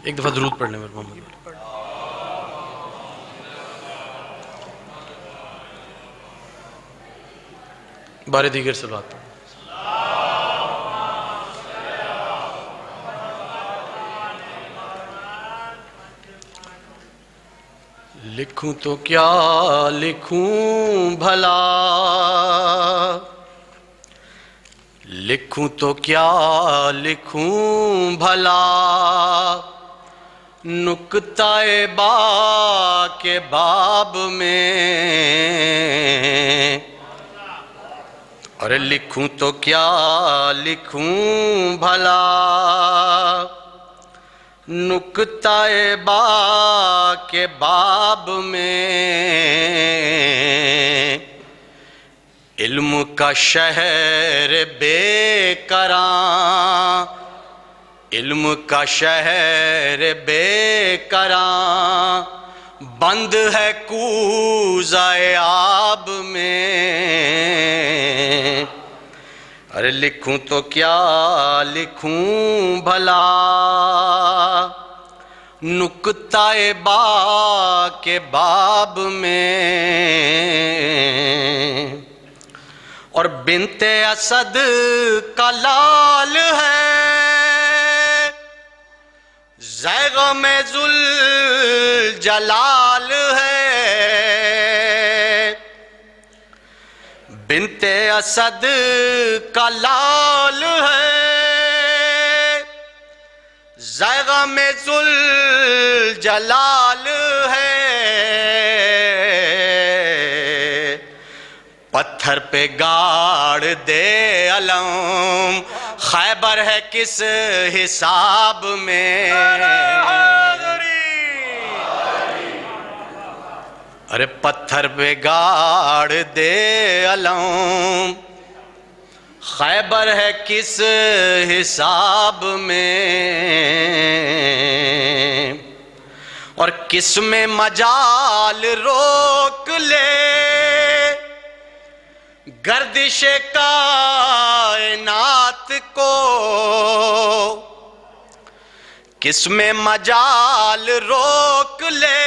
ایک دفعہ درود پڑھ لیں میرے محمد. بارے دیگر صلوات پڑھ. لکھوں تو کیا لکھوں بھلا، لکھوں تو کیا لکھوں بھلا، نکتہ با کے باب میں. ارے لکھوں تو کیا لکھوں بھلا، نکتہ با کے باب میں. علم کا شہر بے کراں، علم کا شہر بے کراں، بند ہے کوزہ آب میں. ارے لکھوں تو کیا لکھوں بھلا، نکتہ با کے باب میں. اور بنت اسد کا لال ہے، زیغ میں ذوالجلال ہے. بنت اسد کا لال ہے، زیغ میں ذوالجلال ہے. پتھر پہ گاڑ دے علم، خیبر ہے کس حساب میں. ارے پتھر پہ گاڑ دے علم، خیبر ہے کس حساب میں. اور کس میں مجال روک لے گردش کائنات کو، کس میں مجال روک لے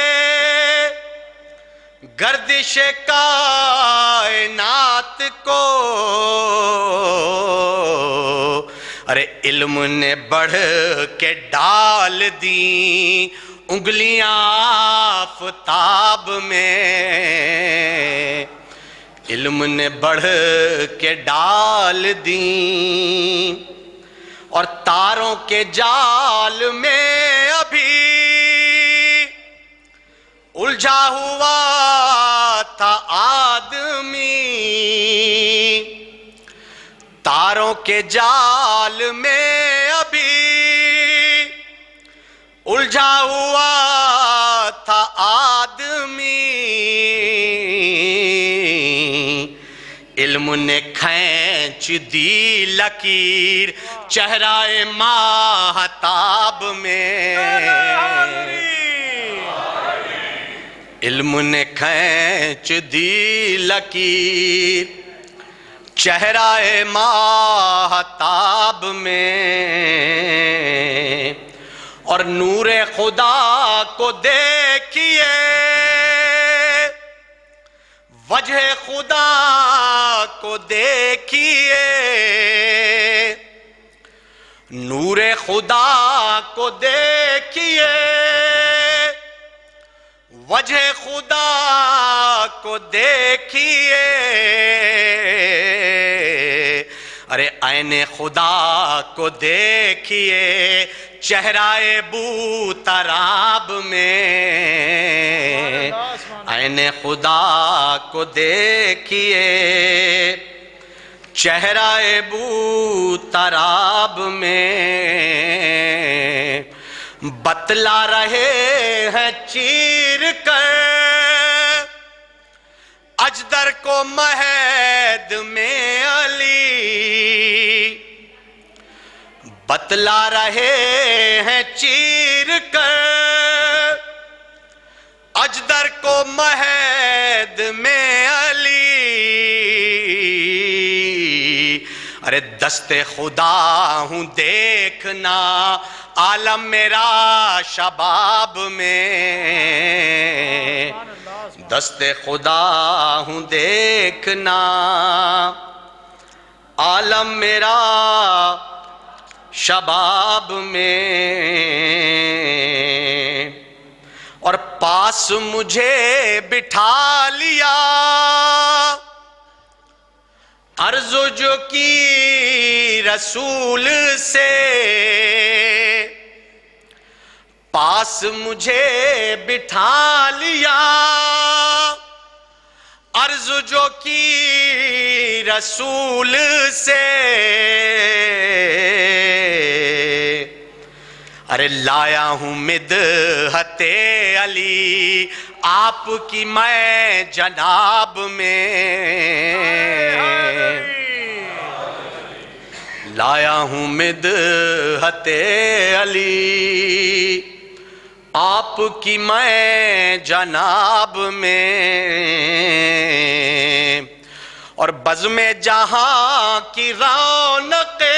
گردش کائنات کو. ارے علم نے بڑھ کے ڈال دیں انگلیاں آفتاب میں. علم نے بڑھ کے ڈال دیں، اور تاروں کے جال میں ابھی الجھا ہوا تھا آدمی. تاروں کے جال میں ابھی الجھا ہوا تھا آدمی. علم نے کھینچ دی لکیر چہرہ ماہتاب میں. علم نے کھینچ دی لکیر چہرہ ماہتاب میں. اور نور خدا کو دیکھیے، وجہ خدا کو دیکھیے. نور خدا کو دیکھیے، وجہ خدا کو دیکھیے. ارے عین خدا کو دیکھیے چہرہ بو تراب میں. عین خدا کو دیکھیے چہرہ بو تراب میں. بتلا رہے ہیں چیر کر اجدر کو مہد میں علی. بتلا رہے ہیں چیر کر اجدر کو مہد میں علی. ارے دست خدا ہوں دیکھ دیکھنا عالم میرا شباب میں، دست خدا ہوں دیکھنا عالم میرا شباب میں، اور پاس مجھے بٹھا لیا عرض جو کی رسول سے، پاس مجھے بٹھا لیا عرض جو کی رسول سے، ارے لایا ہوں مدحت علی آپ کی میں جناب میں، لایا ہوں مدحت علی آپ کی میں جناب میں، اور بزم جہاں کی رونقیں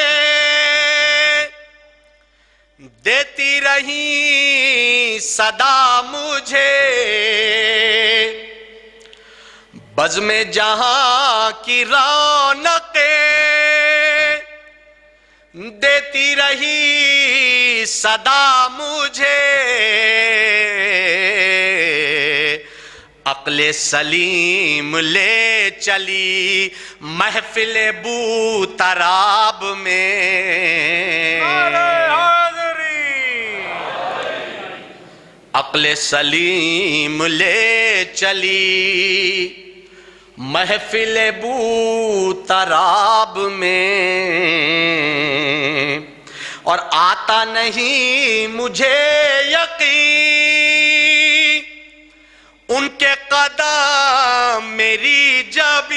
دیتی رہی صدا مجھے، بزم جہاں کی رونقیں دیتی رہی صدا مجھے، عقل سلیم لے چلی محفل بو تراب میں، عقل سلیم لے چلی محفل بو تراب میں، اور آتا نہیں مجھے یقین ان کے قدم میری جبین،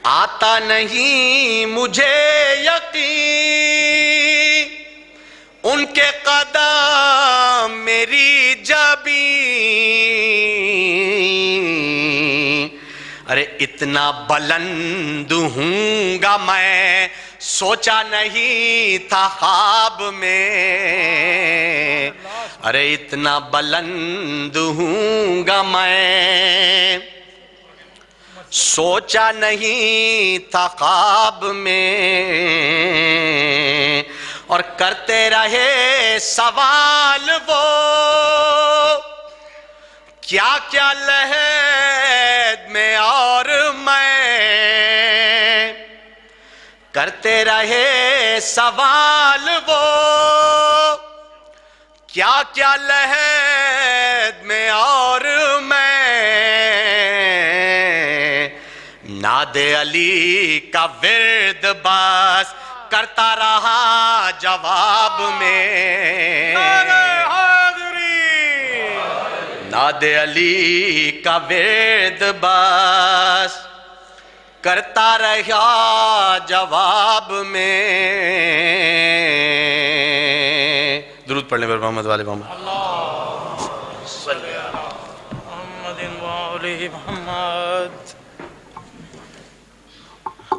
آتا نہیں مجھے یقین ان کے قدم میری جبین، ارے اتنا بلند ہوں گا میں سوچا نہیں تھا خواب میں، ارے اتنا بلند ہوں گا میں سوچا نہیں تھا خواب میں، اور کرتے رہے سوال وہ کیا کیا لحد میں اور میں، کرتے رہے سوال وہ کیا کیا لحد میں اور میں، ناد علی کا ورد بس کرتا رہا جواب میں، ناد علی کا ورد بس کرتا رہا جواب میں، درود پڑھنے پر محمد والے محمد محمد وآلہ محمد۔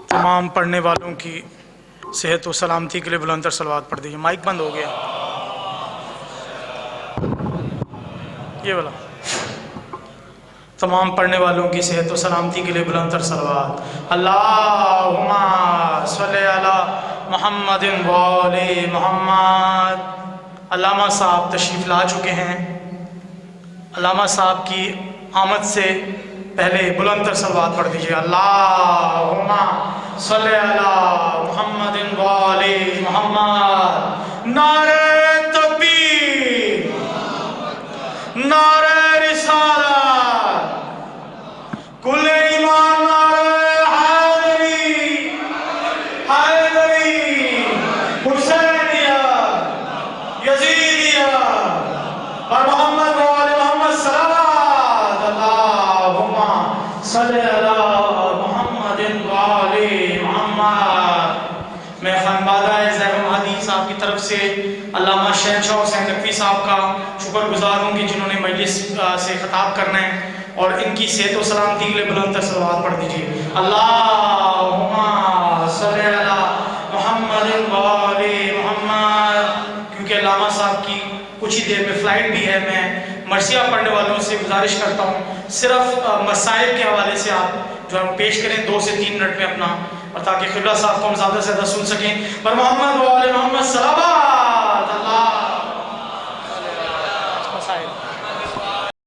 تمام پڑھنے والوں کی صحت و سلامتی کے لیے بلند تر صلوات پڑھ دیجیے۔ مائک بند ہو گیا یہ والا۔ تمام پڑھنے والوں کی صحت و سلامتی کے لیے بلند تر صلوات۔ اللہم صلی علی محمد وآلہ محمد۔ علامہ صاحب تشریف لا چکے ہیں، علامہ صاحب کی آمد سے پہلے بلند تر صلوات پڑھ دیجیے۔ اللہم صلی علی محمد وآلہ محمد۔ نعرہ تکبیر، نعرہ رسالت، کل ایمان، نعرہ حیدری، حیدری، حسینیت، یزیدیت، اور محمد وآل محمد صلوات۔ اللہم صلی علی محمد وآل محمد۔ میں خانبادہ زیب مہدی صاحب کی طرف سے علامہ شہنشاہ حسین نقوی صاحب کا شکر گزار ہوں کہ جنہوں نے مجلس سے خطاب کرنا ہے، اور ان کی صحت و سلامتی کے لیے بلند تر صلوات پڑھ دیجیے۔ اللہم صلی علی محمد وآل محمد. کیونکہ علامہ صاحب کی کچھ ہی دیر میں فلائٹ بھی ہے، میں مرثیہ پڑھنے والوں سے گزارش کرتا ہوں صرف مسائل کے حوالے سے آپ جو ہم پیش کریں 2 سے 3 منٹ میں اپنا، اور تاکہ قبلہ صاحب کو ہم زیادہ سے زیادہ سن سکیں. پر محمد وآل محمد صلوات